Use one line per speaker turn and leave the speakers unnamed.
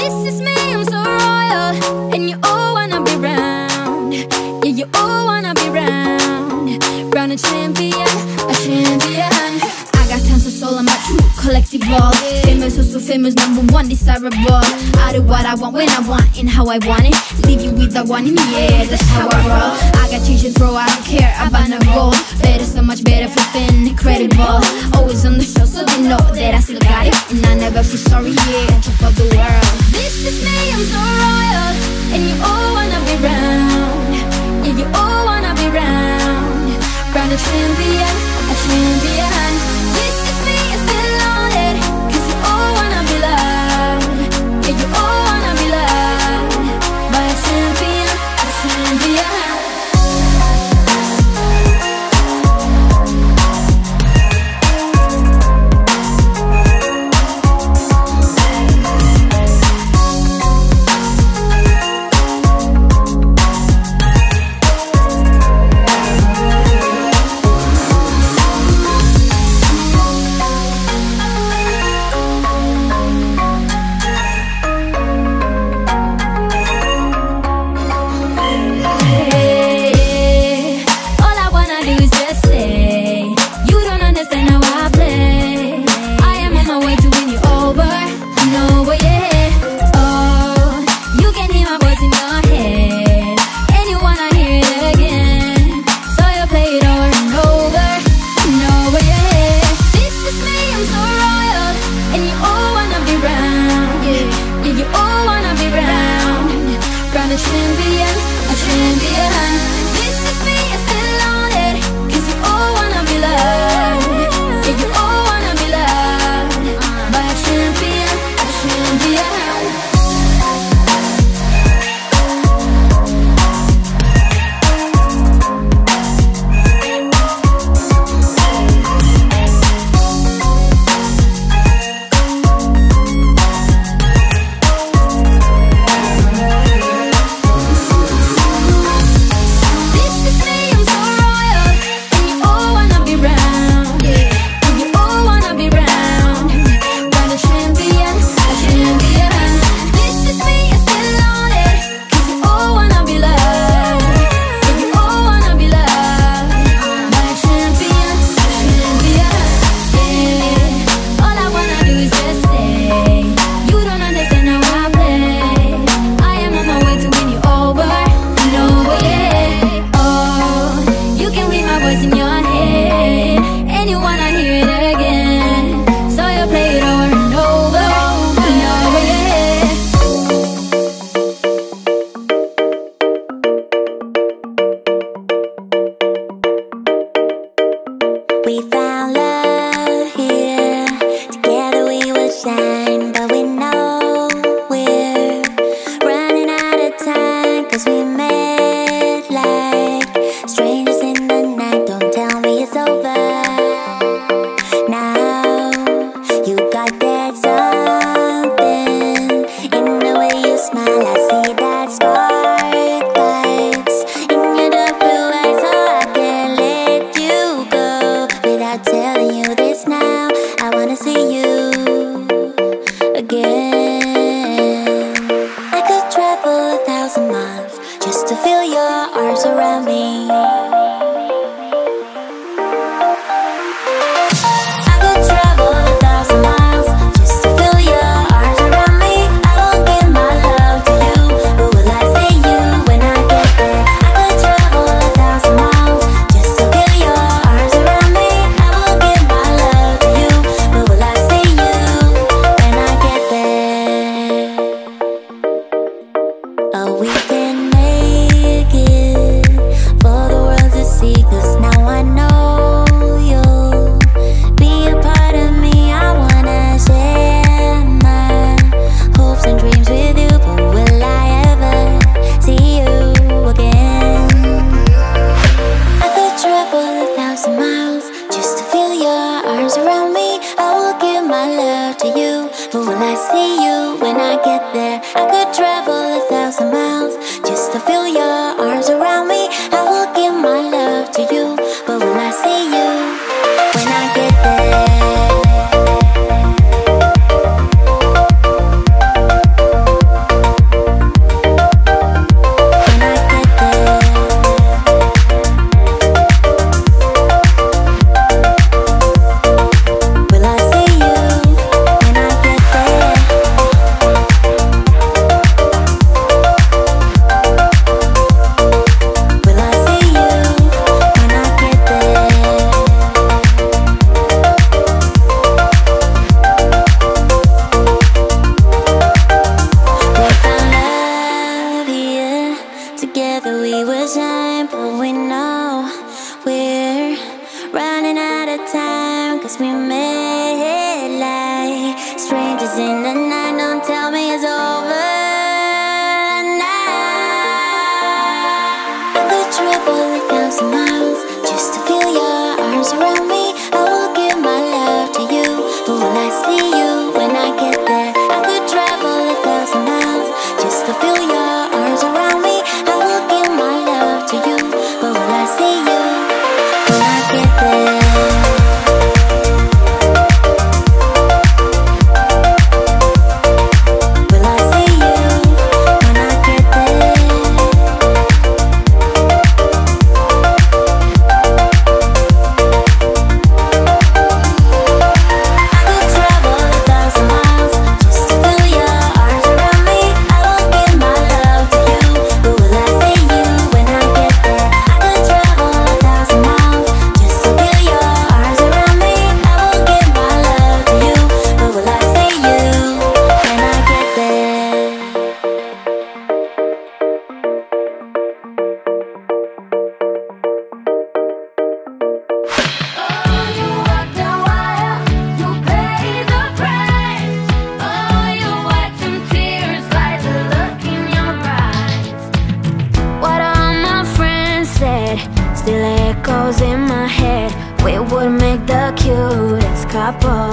This is me, I'm so royal, and you all wanna be round. Yeah, you all wanna be round. Round a champion, a champion. I got tons of soul, I'm a true collectible. Famous, also famous, #1 desirable. I do what I want, when I want, and how I want it. Leave you with the one in the air, that's how I roll. I got change to throw, I don't care about no goal. Better, so much better, flipping incredible. Always on the show, so they know that I still got it. And I never feel sorry, yeah, on top of the world. This is me, I'm so royal, and you all wanna be round. Yeah, you all wanna be round. Round a champion, a champion. This is me, I'm still on it, 'cause you all wanna be loved. Yeah, you all wanna be loved by a champion, a champion.
We can make it for the world.
couple.